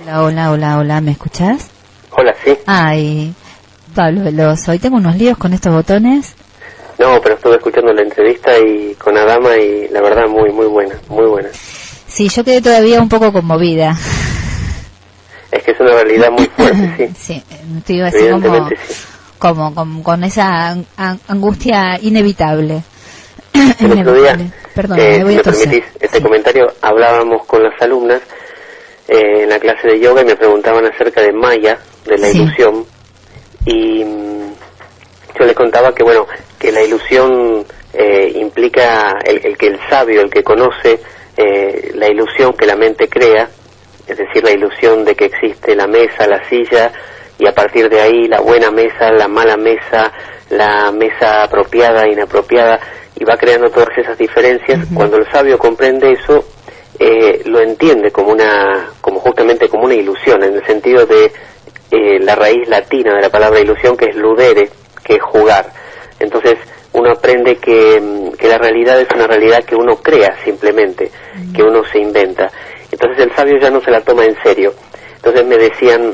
Hola, hola, hola, hola, ¿me escuchás? Hola, sí. Ay, Pablo Veloso, hoy tengo unos líos con estos botones. No, pero estuve escuchando la entrevista y con Adama y la verdad muy buena, muy buena. Sí, yo quedé todavía un poco conmovida. Es que es una realidad muy fuerte, sí. Sí, estoy así con esa angustia inevitable. El otro día, Perdón, me voy si a me toser. permitís este comentario, hablábamos con las alumnas en la clase de yoga y me preguntaban acerca de Maya, de la ilusión, y yo les contaba que bueno, que la ilusión implica el que el sabio, el que conoce la ilusión que la mente crea, es decir, la ilusión de que existe la mesa, la silla, y a partir de ahí la buena mesa, la mala mesa, la mesa apropiada, inapropiada, y va creando todas esas diferencias. Cuando el sabio comprende eso, lo entiende como justamente como una ilusión, en el sentido de la raíz latina de la palabra ilusión, que es ludere, que es jugar. Entonces uno aprende que la realidad es una realidad que uno crea simplemente, que uno se inventa. Entonces el sabio ya no se la toma en serio. Entonces me decían,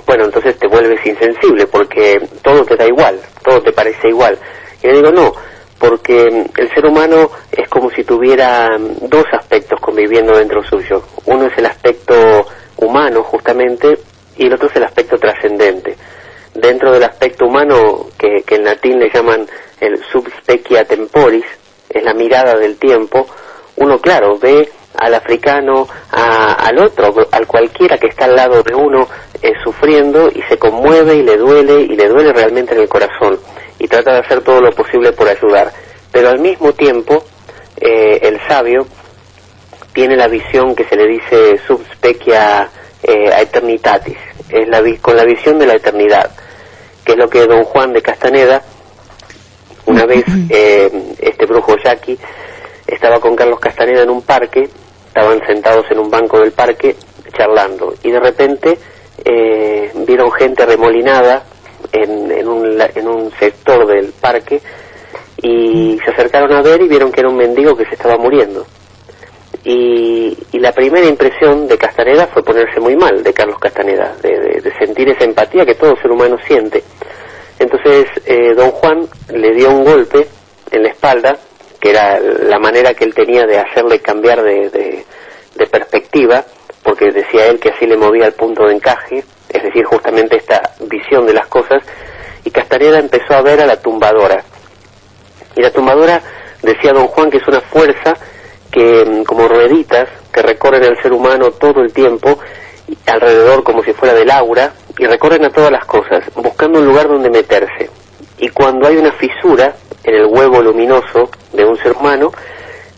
bueno, entonces te vuelves insensible porque todo te da igual, todo te parece igual. Y le digo, no, porque el ser humano es como si tuviera dos aspectos conviviendo dentro suyo. Uno es el aspecto humano, justamente, y el otro es el aspecto trascendente. Dentro del aspecto humano, que en latín le llaman el subspecia temporis, es la mirada del tiempo, uno, claro, ve al africano, al otro, al cualquiera que está al lado de uno sufriendo, y se conmueve y le duele realmente en el corazón, y trata de hacer todo lo posible por ayudar. Pero al mismo tiempo, el sabio tiene la visión que se le dice subspecia aeternitatis, es con la visión de la eternidad, que es lo que don Juan de Castaneda, una vez, este brujo yaqui, estaba con Carlos Castaneda en un parque, estaban sentados en un banco del parque charlando, y de repente vieron gente remolinada en un sector del parque, y se acercaron a ver y vieron que era un mendigo que se estaba muriendo. Y la primera impresión de Castaneda fue ponerse muy mal, de Carlos Castaneda, de sentir esa empatía que todo ser humano siente. Entonces don Juan le dio un golpe en la espalda, que era la manera que él tenía de hacerle cambiar de perspectiva, porque decía él que así le movía el punto de encaje, es decir, justamente esta visión de las cosas, y Castaneda empezó a ver a la tumbadora. Y la tumbadora, decía don Juan, que es una fuerza que, como rueditas, que recorren al ser humano todo el tiempo, alrededor como si fuera del aura, y recorren a todas las cosas, buscando un lugar donde meterse. Y cuando hay una fisura en el huevo luminoso de un ser humano,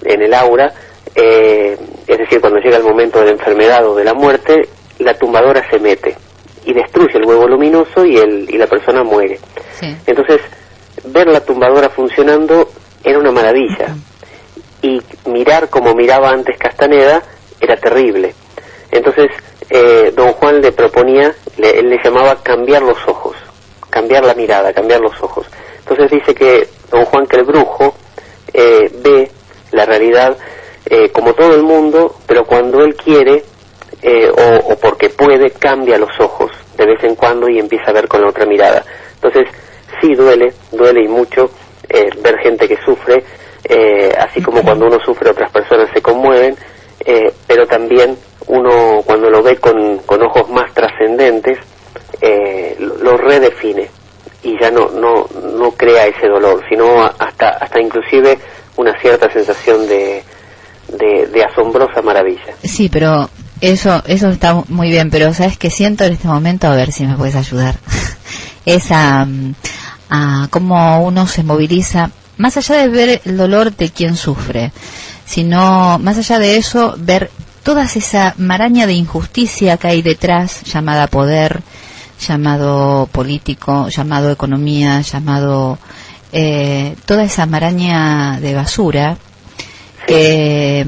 en el aura, es decir, cuando llega el momento de la enfermedad o de la muerte, la tumbadora se mete y destruye el huevo luminoso y la persona muere. Sí. Entonces, ver la tumbadora funcionando era una maravilla, y mirar como miraba antes Castaneda era terrible. Entonces don Juan le proponía, él le llamaba cambiar los ojos, cambiar la mirada, cambiar los ojos. Entonces dice que don Juan, que el brujo ve la realidad como todo el mundo, pero cuando él quiere o porque puede, cambia los ojos de vez en cuando y empieza a ver con la otra mirada. Entonces sí duele y mucho ver gente que sufre, así como cuando uno sufre otras personas se conmueven, pero también uno cuando lo ve con ojos más trascendentes lo redefine y ya no crea ese dolor, sino hasta inclusive una cierta sensación de asombrosa maravilla. Sí, pero eso está muy bien, pero ¿sabes qué siento en este momento? A ver si me puedes ayudar. Es a cómo uno se moviliza, más allá de ver el dolor de quien sufre, sino más allá de eso, ver toda esa maraña de injusticia que hay detrás, llamada poder, llamado político, llamado economía, llamado toda esa maraña de basura que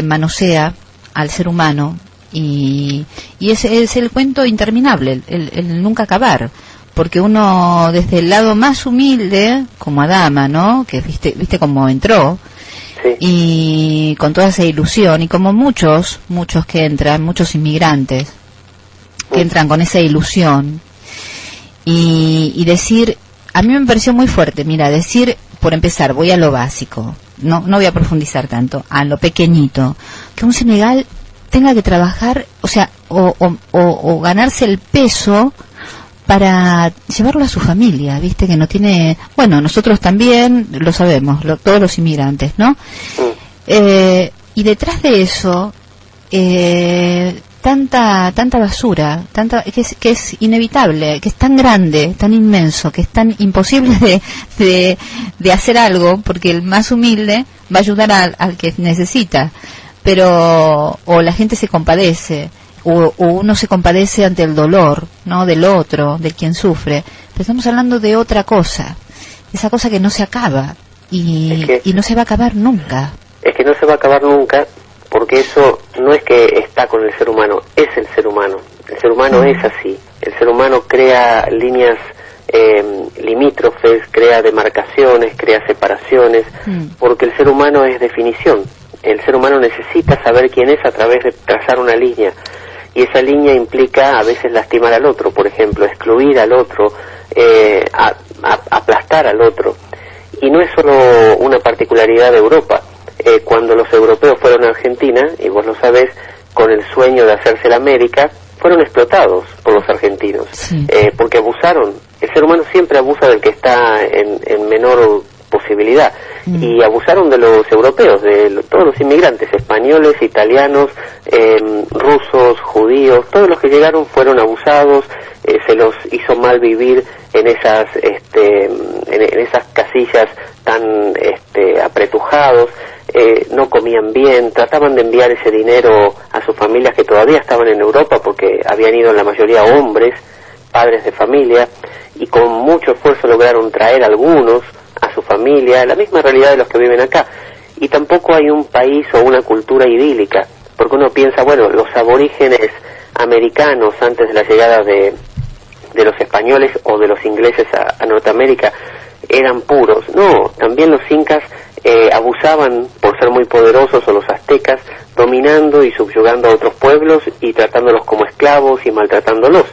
manosea al ser humano, y ese es el cuento interminable, el nunca acabar, porque uno desde el lado más humilde, como Adama, ¿no?, que viste cómo entró, Sí. Y con toda esa ilusión, y como muchos que entran, muchos inmigrantes, que entran con esa ilusión, y decir, a mí me pareció muy fuerte, mira, decir, por empezar, voy a lo básico, no voy a profundizar tanto, a lo pequeñito, que un senegal tenga que trabajar, o sea, o ganarse el peso para llevarlo a su familia, viste, que no tiene, bueno, nosotros también lo sabemos, todos los inmigrantes, ¿no? Y detrás de eso, tanta basura, que es inevitable, que es tan grande, tan inmenso, que es tan imposible de hacer algo, porque el más humilde va a ayudar al que necesita, pero o la gente se compadece, o uno se compadece ante el dolor, ¿no?, del otro, de quien sufre. Pero estamos hablando de otra cosa, esa cosa que no se acaba y no se va a acabar nunca. Es que no se va a acabar nunca, porque eso no es que está con el ser humano, es el ser humano. El ser humano es así. El ser humano crea líneas limítrofes, crea demarcaciones, crea separaciones, porque el ser humano es definición. El ser humano necesita saber quién es a través de trazar una línea. Y esa línea implica a veces lastimar al otro, por ejemplo, excluir al otro, aplastar al otro. Y no es solo una particularidad de Europa. Cuando los europeos fueron a Argentina, y vos lo sabés, con el sueño de hacerse la América, fueron explotados por los argentinos, porque abusaron. El ser humano siempre abusa del que está en menor posibilidad, y abusaron de los europeos, todos los inmigrantes, españoles, italianos, rusos, judíos, todos los que llegaron fueron abusados, se los hizo mal vivir en esas casillas tan apretujados, no comían bien, trataban de enviar ese dinero a sus familias que todavía estaban en Europa, porque habían ido en la mayoría hombres, padres de familia, y con mucho esfuerzo lograron traer algunos a su familia, la misma realidad de los que viven acá. Y tampoco hay un país o una cultura idílica, porque uno piensa, bueno, los aborígenes americanos antes de la llegada de los españoles o de los ingleses a Norteamérica eran puros. No, también los incas abusaban por ser muy poderosos, o los aztecas, dominando y subyugando a otros pueblos y tratándolos como esclavos y maltratándolos,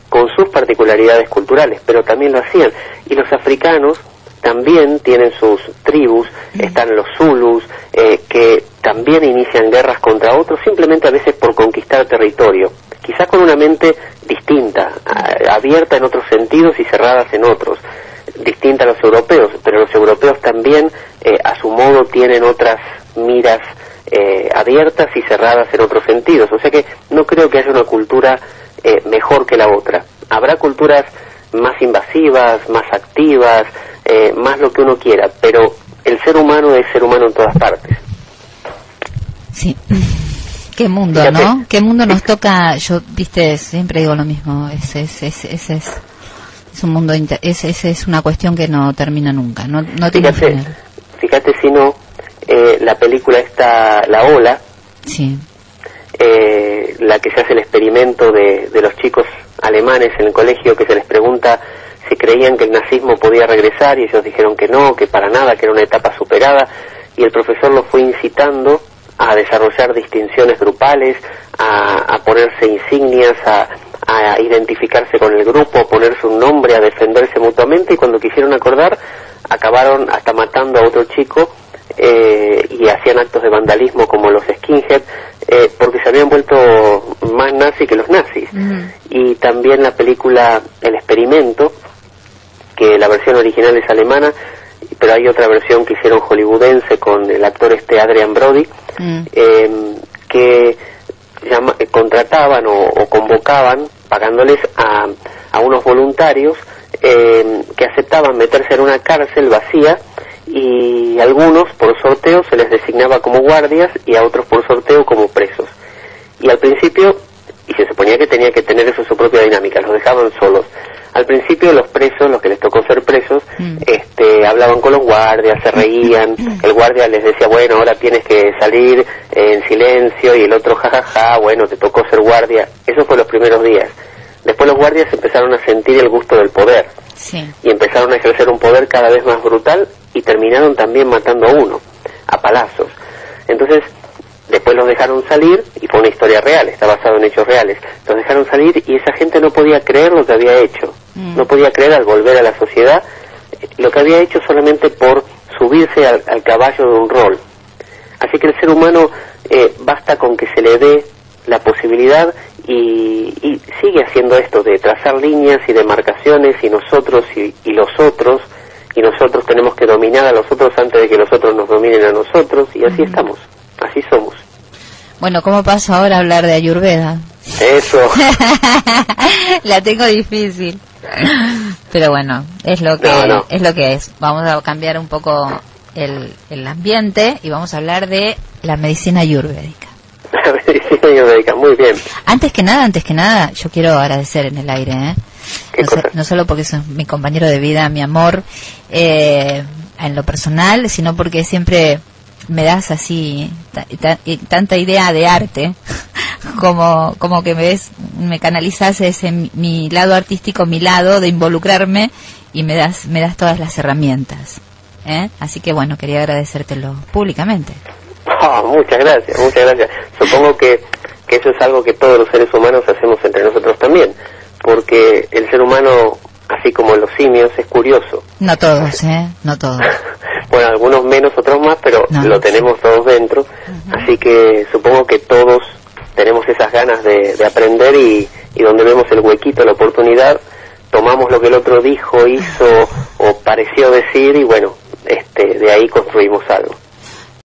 con sus particularidades culturales, pero también lo hacían. Y los africanos también tienen sus tribus, están los zulus, que también inician guerras contra otros, simplemente a veces por conquistar territorio, quizás con una mente distinta, abierta en otros sentidos y cerradas en otros, distinta a los europeos, pero los europeos también a su modo tienen otras miras abiertas y cerradas en otros sentidos, o sea que no creo que haya una cultura mejor que la otra. Habrá culturas más invasivas, más activas, más lo que uno quiera, pero el ser humano es ser humano en todas partes. Sí. Qué mundo, fíjate, ¿no? Qué mundo nos toca. Yo, viste, siempre digo lo mismo. Ese es un mundo, es una cuestión que no termina nunca. No tiene final. Fíjate si no, la película está La Ola. Sí. La que se hace el experimento de los chicos alemanes en el colegio, que se les pregunta si creían que el nazismo podía regresar, y ellos dijeron que no, que para nada, que era una etapa superada, y el profesor los fue incitando a desarrollar distinciones grupales, a ponerse insignias, a identificarse con el grupo, a ponerse un nombre, a defenderse mutuamente, y cuando quisieron acordar, acabaron hasta matando a otro chico, y hacían actos de vandalismo como los skinhead, porque se habían vuelto más nazis que los nazis. Y también la película El Experimento, que la versión original es alemana, pero hay otra versión que hicieron hollywoodense con el actor Adrian Brody, que contrataban o convocaban, pagándoles a unos voluntarios que aceptaban meterse en una cárcel vacía, y algunos por sorteo se les designaba como guardias y a otros por sorteo como presos. Y al principio, y se suponía que tenía que tener eso su propia dinámica, los dejaban solos. Al principio los presos, los que les tocó ser presos, hablaban con los guardias, se reían, el guardia les decía, bueno, ahora tienes que salir en silencio, y el otro, jajaja, bueno, te tocó ser guardia. Eso fue los primeros días. Después los guardias empezaron a sentir el gusto del poder, y empezaron a ejercer un poder cada vez más brutal, y terminaron también matando a uno. a palazos. Entonces, después los dejaron salir, y fue una historia real, está basado en hechos reales. Los dejaron salir y esa gente no podía creer lo que había hecho. No podía creer al volver a la sociedad lo que había hecho solamente por subirse al caballo de un rol. Así que el ser humano basta con que se le dé la posibilidad y sigue haciendo esto de trazar líneas y demarcaciones y nosotros y los otros, y nosotros tenemos que dominar a los otros antes de que los otros nos dominen a nosotros, y así estamos, así somos. Bueno, ¿cómo paso ahora a hablar de Ayurveda? Eso. La tengo difícil. Pero bueno, es lo que es lo que es. Vamos a cambiar un poco el ambiente y vamos a hablar de la medicina ayurvédica. La medicina ayurvédica, muy bien. Antes que nada, yo quiero agradecer en el aire, no solo porque sos mi compañero de vida, mi amor, en lo personal, sino porque siempre me das así tanta idea de arte, como que me canalizas ese mi lado artístico, mi lado de involucrarme, y me das todas las herramientas, así que bueno, quería agradecértelo públicamente. Muchas gracias. Supongo que eso es algo que todos los seres humanos hacemos entre nosotros también, porque el ser humano, así como los simios, es curioso. No todos, no todos. Bueno, algunos menos, otros más, pero lo tenemos todos dentro, así que supongo que todos tenemos esas ganas de aprender, y donde vemos el huequito, la oportunidad, tomamos lo que el otro dijo, hizo o pareció decir, y bueno, de ahí construimos algo.